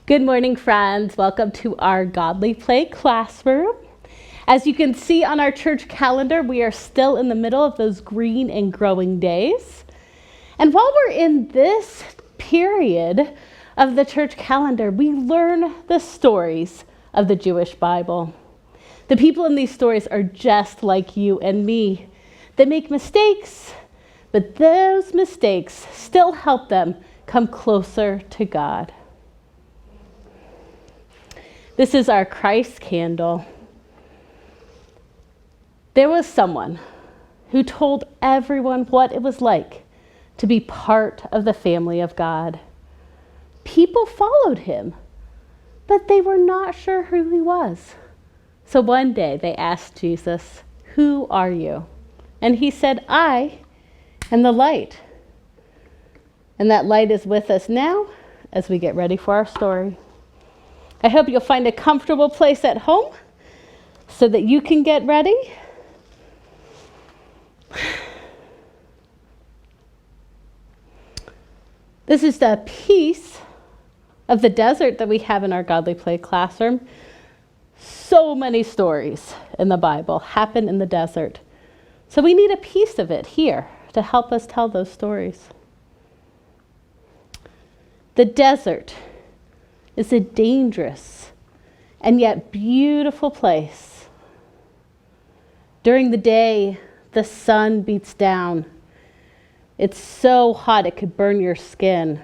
Good morning, friends. Welcome to our Godly Play classroom. As you can see on our church calendar, we are still in the middle of those green and growing days. And while we're in this period of the church calendar, we learn the stories of the Jewish Bible. The people in these stories are just like you and me. They make mistakes, but those mistakes still help them come closer to God. This is our Christ candle. There was someone who told everyone what it was like to be part of the family of God. People followed him, but they were not sure who he was. So one day they asked Jesus, "Who are you?" And he said, "I am the light." And that light is with us now as we get ready for our story. I hope you'll find a comfortable place at home so that you can get ready. This is the piece of the desert that we have in our Godly Play classroom. So many stories in the Bible happen in the desert. So we need a piece of it here to help us tell those stories. The desert is a dangerous and yet beautiful place. During the day, the sun beats down. It's so hot it could burn your skin.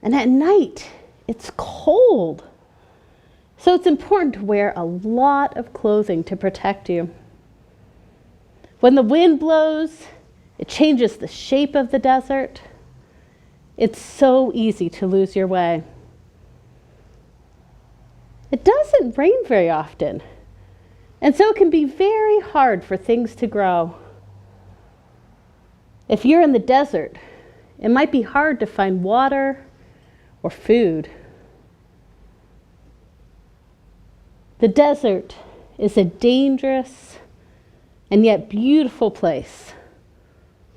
And at night, it's cold. So it's important to wear a lot of clothing to protect you. When the wind blows, it changes the shape of the desert. It's so easy to lose your way. It doesn't rain very often, and so it can be very hard for things to grow. If you're in the desert, it might be hard to find water or food. The desert is a dangerous and yet beautiful place.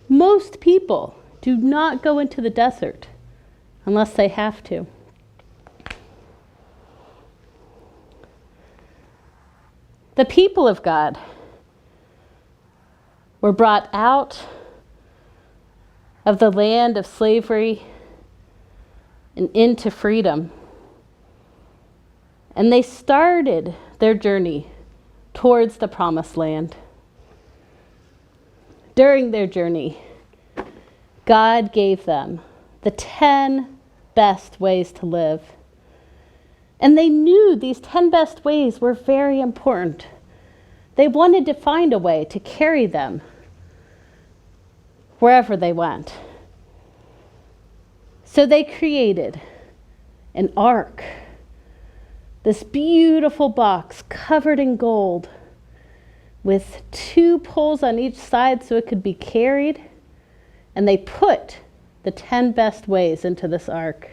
Most people do not go into the desert unless they have to. The people of God were brought out of the land of slavery and into freedom. And they started their journey towards the promised land. During their journey, God gave them the 10 best ways to live. And they knew these 10 best ways were very important. They wanted to find a way to carry them wherever they went. So they created an ark, this beautiful box covered in gold with 2 poles on each side so it could be carried. And they put the 10 best ways into this ark.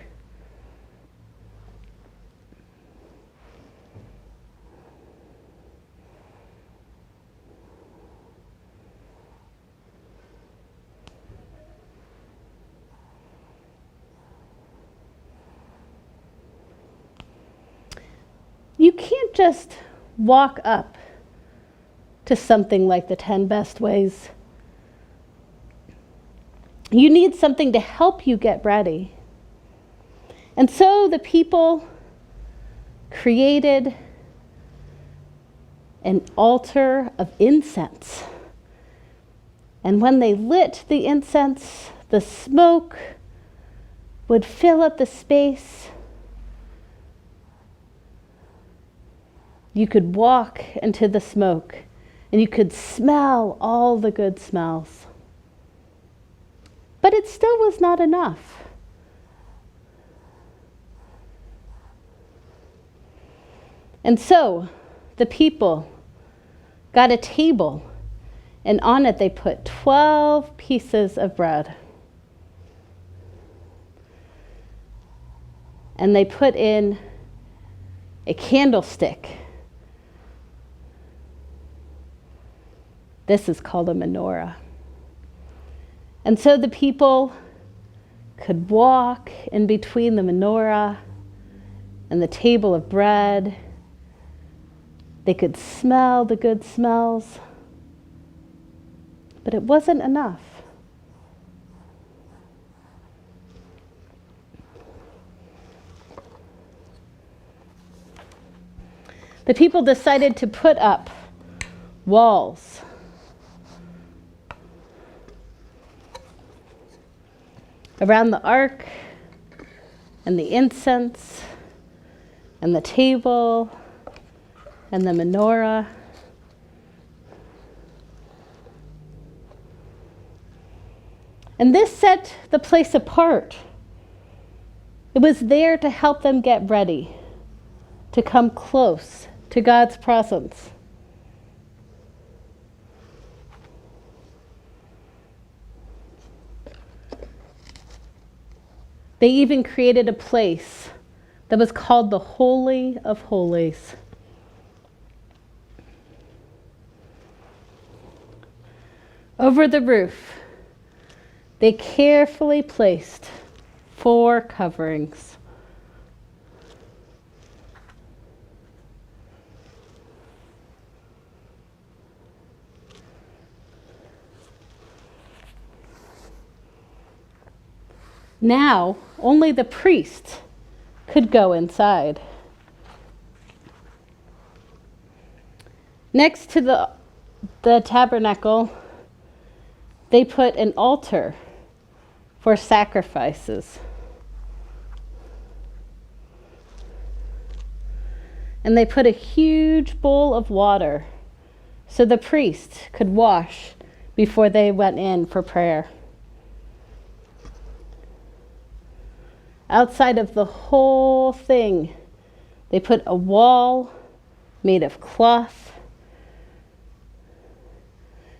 You can't just walk up to something like the 10 best ways. You need something to help you get ready. And so the people created an altar of incense. And when they lit the incense, the smoke would fill up the space. You could walk into the smoke and you could smell all the good smells. But it still was not enough. And so the people got a table, and on it they put 12 pieces of bread. And they put in a candlestick. This is called a menorah. And so the people could walk in between the menorah and the table of bread. They could smell the good smells, but it wasn't enough. The people decided to put up walls. Around the ark and the incense and the table and the menorah. And this set the place apart. It was there to help them get ready, to come close to God's presence. They even created a place that was called the Holy of Holies. Over the roof, they carefully placed 4 coverings. Now, only the priest could go inside. Next to the tabernacle, they put an altar for sacrifices. And they put a huge bowl of water so the priest could wash before they went in for prayer. Outside of the whole thing, they put a wall made of cloth.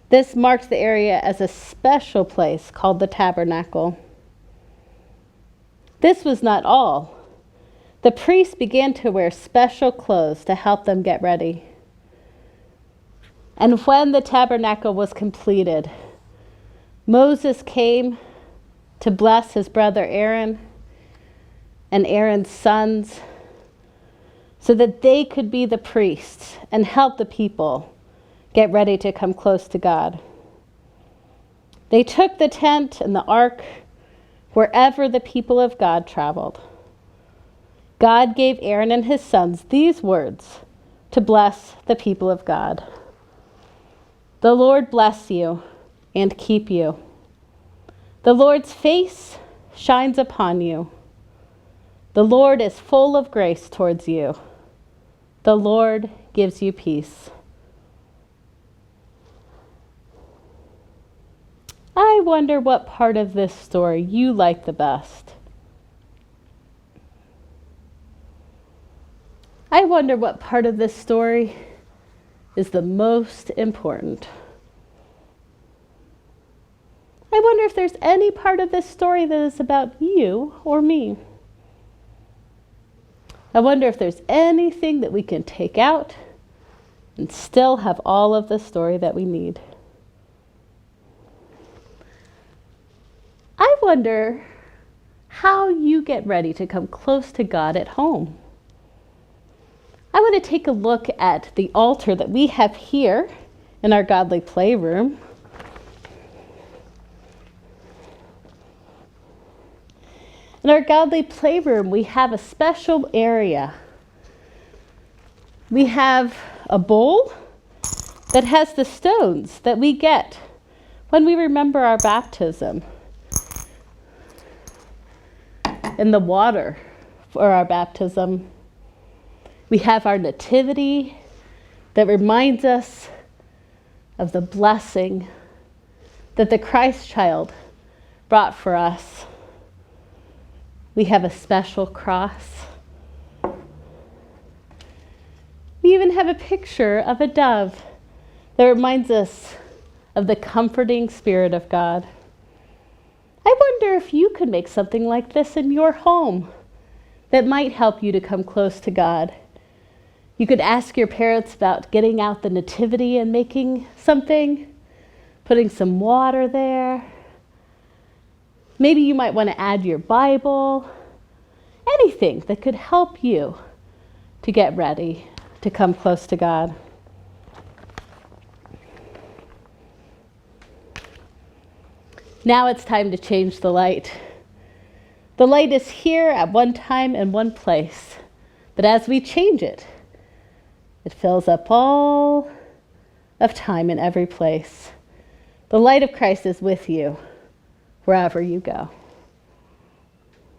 This marks the area as a special place called the tabernacle. This was not all. The priests began to wear special clothes to help them get ready. And when the tabernacle was completed, Moses came to bless his brother Aaron and Aaron's sons so that they could be the priests and help the people get ready to come close to God. They took the tent and the ark wherever the people of God traveled. God gave Aaron and his sons these words to bless the people of God. The Lord bless you and keep you. The Lord's face shines upon you. The Lord is full of grace towards you. The Lord gives you peace. I wonder what part of this story you like the best. I wonder what part of this story is the most important. I wonder if there's any part of this story that is about you or me. I wonder if there's anything that we can take out and still have all of the story that we need. I wonder how you get ready to come close to God at home. I want to take a look at the altar that we have here in our Godly Playroom. In our Godly Playroom, we have a special area. We have a bowl that has the stones that we get when we remember our baptism, and the water for our baptism. We have our nativity that reminds us of the blessing that the Christ child brought for us. We have a special cross. We even have a picture of a dove that reminds us of the comforting Spirit of God. I wonder if you could make something like this in your home that might help you to come close to God. You could ask your parents about getting out the nativity and making something, putting some water there. Maybe you might want to add your Bible. anything that could help you to get ready to come close to God. Now it's time to change the light. The light is here at one time and one place, but as we change it, it fills up all of time in every place. The light of Christ is with you wherever you go.